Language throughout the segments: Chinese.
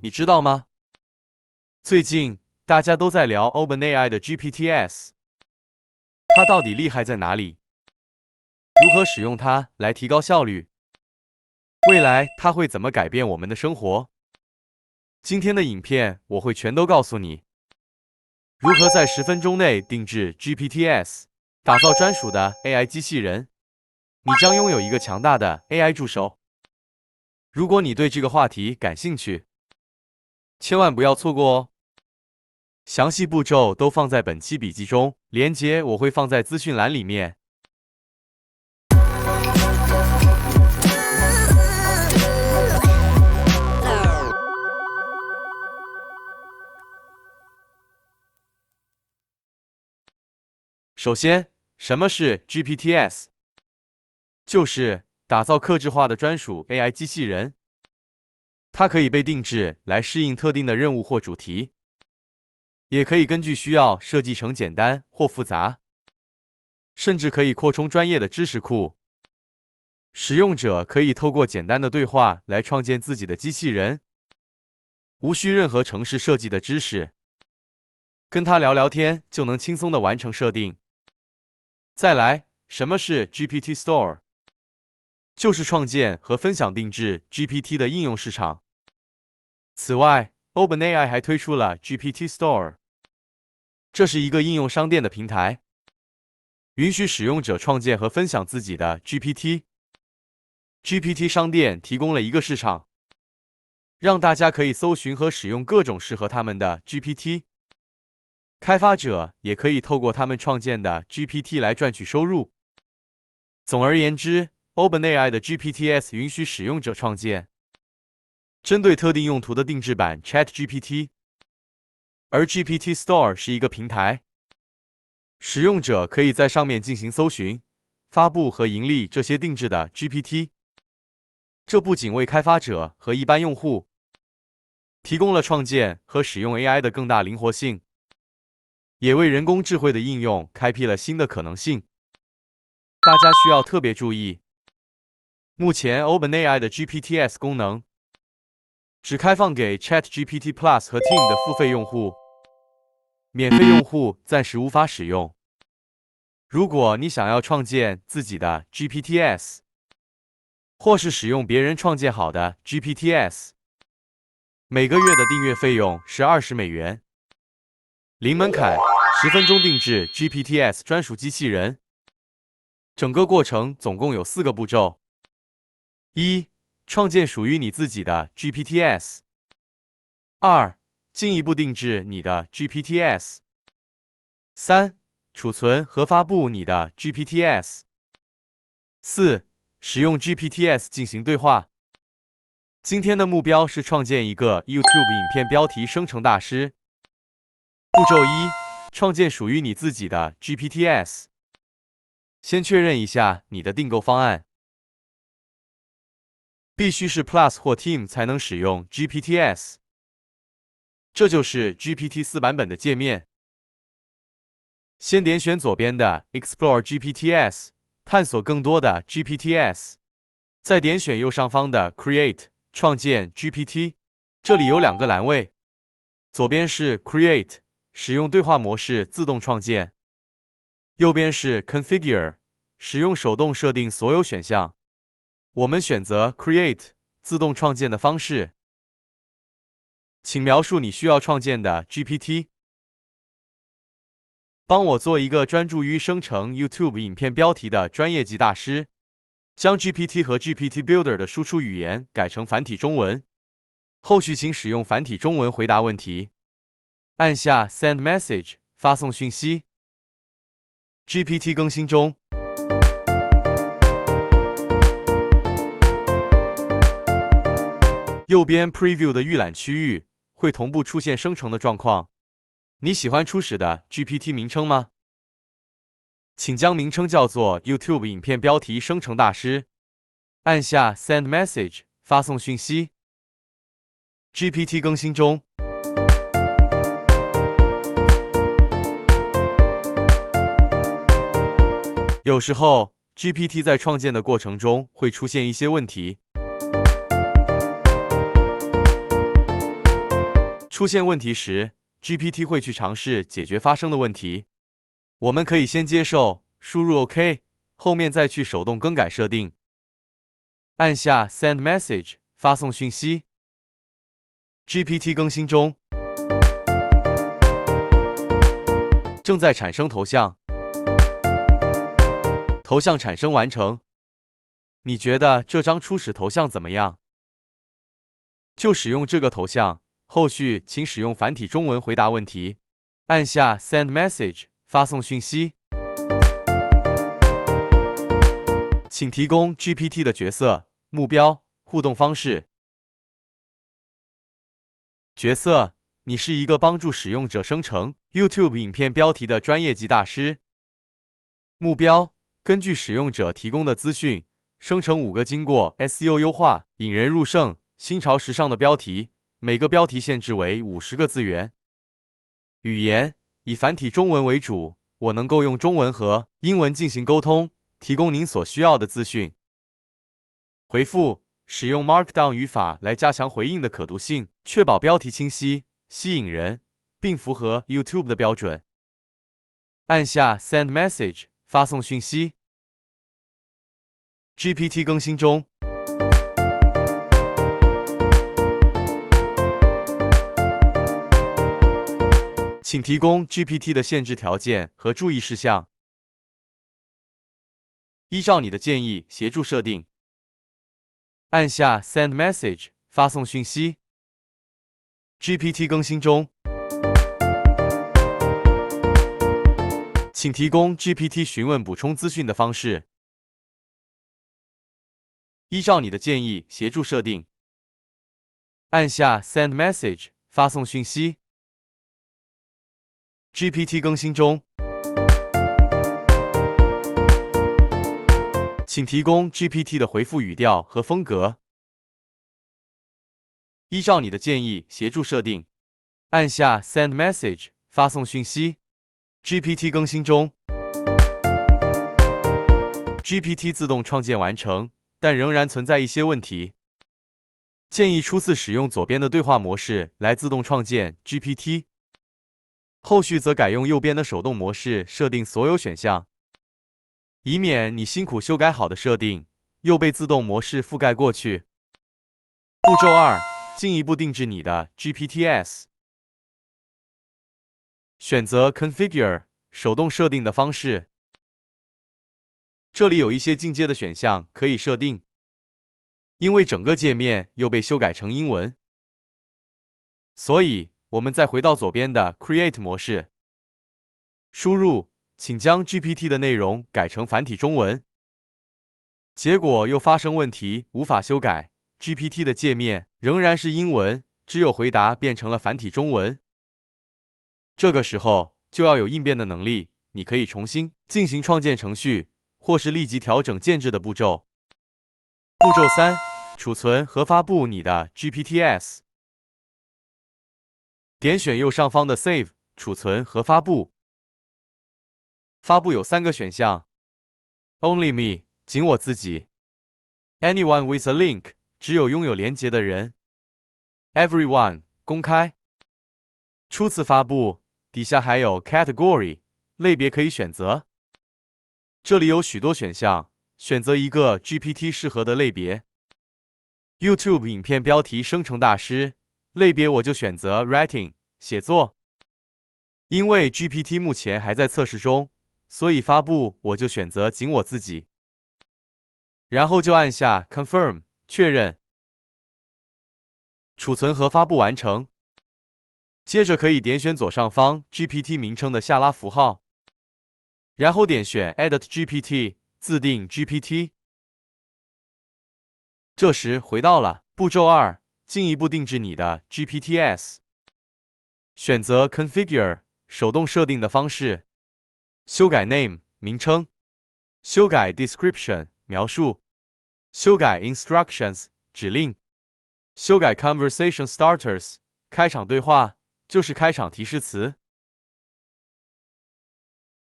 你知道吗？最近大家都在聊 OpenAI 的 GPTs， 它到底厉害在哪里？如何使用它来提高效率？未来它会怎么改变我们的生活？今天的影片我会全都告诉你。如何在10分钟内定制 GPTs， 打造专属的 AI 机器人？你将拥有一个强大的 AI 助手。如果你对这个话题感兴趣，千万不要错过哦。详细步骤都放在本期笔记中，连结我会放在资讯栏里面。首先，什么是 GPTs？ 就是打造客制化的专属 AI 机器人，它可以被定制来适应特定的任务或主题，也可以根据需要设计成简单或复杂，甚至可以扩充专业的知识库。使用者可以透过简单的对话来创建自己的机器人，无需任何程式设计的知识，跟他聊聊天就能轻松地完成设定。再来，什么是 GPT Store？ 就是创建和分享定制 GPT 的应用市场。此外 ，OpenAI 还推出了 GPT Store， 这是一个应用商店的平台，允许使用者创建和分享自己的 GPT。GPT 商店提供了一个市场，让大家可以搜寻和使用各种适合他们的 GPT。开发者也可以透过他们创建的 GPT 来赚取收入。总而言之 ，OpenAI 的 GPTs 允许使用者创建针对特定用途的定制版 ChatGPT， 而 GPT Store 是一个平台，使用者可以在上面进行搜寻、发布和盈利这些定制的 GPT。这不仅为开发者和一般用户提供了创建和使用 AI 的更大灵活性，也为人工智慧的应用开辟了新的可能性。大家需要特别注意，目前 OpenAI 的 GPTs 功能只开放给 ChatGPT Plus 和 Team 的付费用户，免费用户暂时无法使用。如果你想要创建自己的 GPTs， 或是使用别人创建好的 GPTs， 每个月的订阅费用是$20，零门槛，10分钟定制 GPTs 专属机器人。整个过程总共有4个步骤： 1. 创建属于你自己的 GPTs。 2. 进一步定制你的 GPTs。 3. 储存和发布你的 GPTs。 4. 使用 GPTs 进行对话。今天的目标是创建一个 YouTube 影片标题生成大师。步骤1：创建属于你自己的 GPTs。 先确认一下你的订购方案，必须是 Plus 或 Team 才能使用 GPTs。 这就是 GPT-4 版本的界面。先点选左边的 Explore GPTs， 探索更多的 GPTs， 再点选右上方的 Create 创建 GPT， 这里有2个栏位，左边是 Create 使用对话模式自动创建，右边是 Configure 使用手动设定所有选项。我们选择 Create 自动创建的方式。请描述你需要创建的 GPT。 帮我做一个专注于生成 YouTube 影片标题的专业级大师。将 GPT 和 GPT Builder 的输出语言改成繁体中文。后续请使用繁体中文回答问题。按下 Send Message 发送讯息。GPT 更新中。右边 Preview 的预览区域会同步出现生成的状况。你喜欢初始的 GPT 名称吗？请将名称叫做 YouTube 影片标题生成大师。按下 Send Message 发送讯息。GPT 更新中。有时候 GPT 在创建的过程中会出现一些问题。出现问题时 ，GPT 会去尝试解决发生的问题。我们可以先接受，输入 OK， 后面再去手动更改设定。按下 Send Message 发送讯息。GPT 更新中，正在产生头像，头像产生完成。你觉得这张初始头像怎么样？就使用这个头像，后续请使用繁体中文回答问题。按下 Send Message 发送讯息。请提供 GPT 的角色、目标、互动方式。角色：你是一个帮助使用者生成 YouTube 影片标题的专业级大师。目标：根据使用者提供的资讯，生成5个经过 SEO 优化、引人入胜、新潮时尚的标题，每个标题限制为50个字元。语言：以繁体中文为主，我能够用中文和英文进行沟通，提供您所需要的资讯。回复：使用 Markdown 语法来加强回应的可读性，确保标题清晰、吸引人，并符合 YouTube 的标准。按下 Send Message 发送讯息。GPT 更新中，请提供 GPT 的限制条件和注意事项。依照你的建议协助设定。按下 Send Message 发送讯息。GPT 更新中，请提供 GPT 询问补充资讯的方式。依照你的建议协助设定。按下 Send Message 发送讯息。GPT 更新中，请提供 GPT 的回复语调和风格。依照你的建议协助设定。按下 Send Message 发送讯息。GPT 更新中， GPT 自动创建完成，但仍然存在一些问题。建议初次使用左边的对话模式来自动创建 GPT， 后续则改用右边的手动模式设定所有选项，以免你辛苦修改好的设定又被自动模式覆盖过去。步骤2：进一步定制你的 GPTs。选择 Configure 手动设定的方式。这里有一些进阶的选项可以设定，因为整个界面又被修改成英文，所以我们再回到左边的 Create 模式，输入请将 GPT 的内容改成繁体中文，结果又发生问题，无法修改。GPT 的界面仍然是英文，只有回答变成了繁体中文。这个时候就要有应变的能力，你可以重新进行创建程序，或是立即调整建制的步骤。步骤3：储存和发布你的 GPTs。点选右上方的 Save 储存和发布。发布有3个选项 ：Only me 仅我自己 ；Anyone with a link 只有拥有连结的人 ；Everyone 公开。初次发布底下还有 Category 类别可以选择，这里有许多选项，选择一个 GPT 适合的类别。YouTube 影片标题生成大师类别我就选择 Writing 写作，因为 GPT 目前还在测试中，所以发布我就选择仅我自己，然后就按下 Confirm 确认。储存和发布完成。接着可以点选左上方 GPT 名称的下拉符号，然后点选 Edit GPT 自定 GPT。这时回到了步骤2，进一步定制你的 GPTs。选择 Configure 手动设定的方式，修改 Name 名称，修改 Description 描述，修改 Instructions 指令，修改 Conversation Starters 开场对话，就是开场提示词。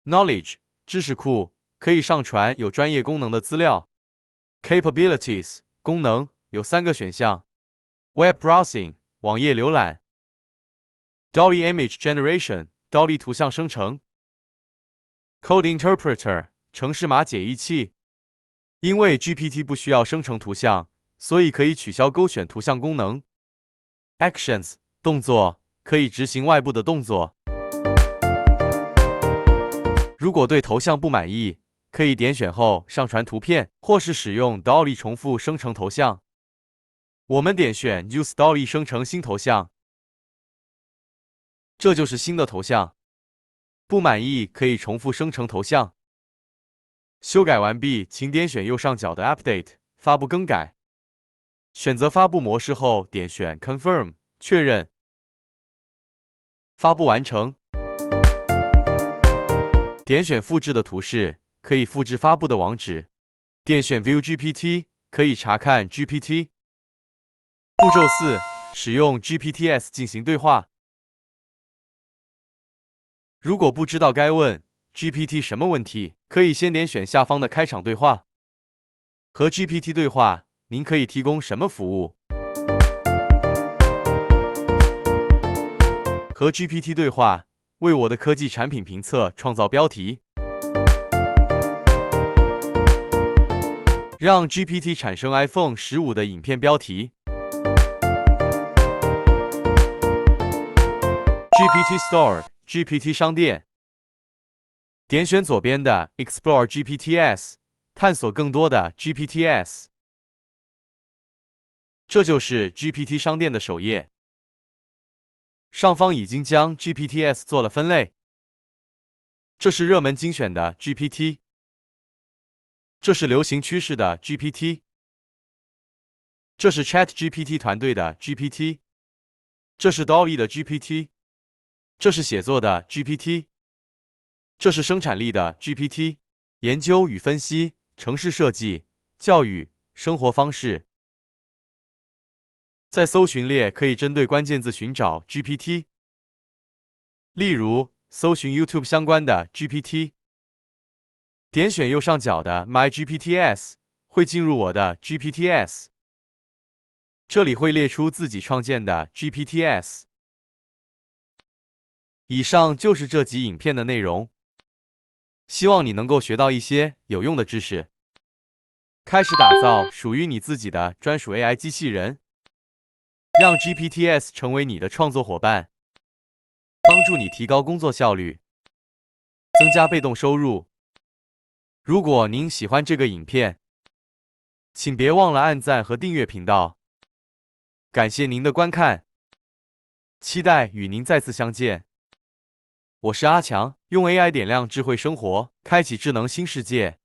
Knowledge 知识库可以上传有专业功能的资料。Capabilities 功能有3个选项 ：Web Browsing 网页浏览 DALL-E Image Generation，DALL-E 图像生成。Code Interpreter， 程式码解译器。因为 GPT 不需要生成图像，所以可以取消勾选图像功能。Actions， 动作，可以执行外部的动作。如果对头像不满意，可以点选后上传图片，或是使用 DALL-E 重复生成头像。我们点选 Use DALL-E 生成新头像，这就是新的头像。不满意可以重复生成头像。修改完毕，请点选右上角的 Update 发布更改，选择发布模式后点选 Confirm 确认。发布完成。点选复制的图示，可以复制发布的网址。点选 View GPT， 可以查看 GPT。步骤4：使用 GPTs 进行对话。如果不知道该问 GPT 什么问题，可以先点选下方的开场对话。和 GPT 对话，您可以提供什么服务？和 GPT 对话，为我的科技产品评测创造标题。让 GPT 产生 iPhone 15的影片标题。GPT Store、GPT 商店。点选左边的 Explore GPTs， 探索更多的 GPTs。这就是 GPT 商店的首页。上方已经将 GPTs 做了分类。这是热门精选的 GPT， 这是流行趋势的 GPT， 这是 ChatGPT 团队的 GPT， 这是 DALL-E 的 GPT， 这是写作的 GPT， 这是生产力的 GPT， 研究与分析、城市设计、教育、生活方式。在搜寻列可以针对关键字寻找 GPT， 例如搜寻 YouTube 相关的 GPT， 点选右上角的 My GPTs， 会进入我的 GPTs， 这里会列出自己创建的 GPTs。以上就是这集影片的内容，希望你能够学到一些有用的知识，开始打造属于你自己的专属 AI 机器人。让 GPTs 成为你的创作伙伴，帮助你提高工作效率，增加被动收入。如果您喜欢这个影片，请别忘了按赞和订阅频道。感谢您的观看，期待与您再次相见。我是阿强，用 AI 点亮智慧生活，开启智能新世界。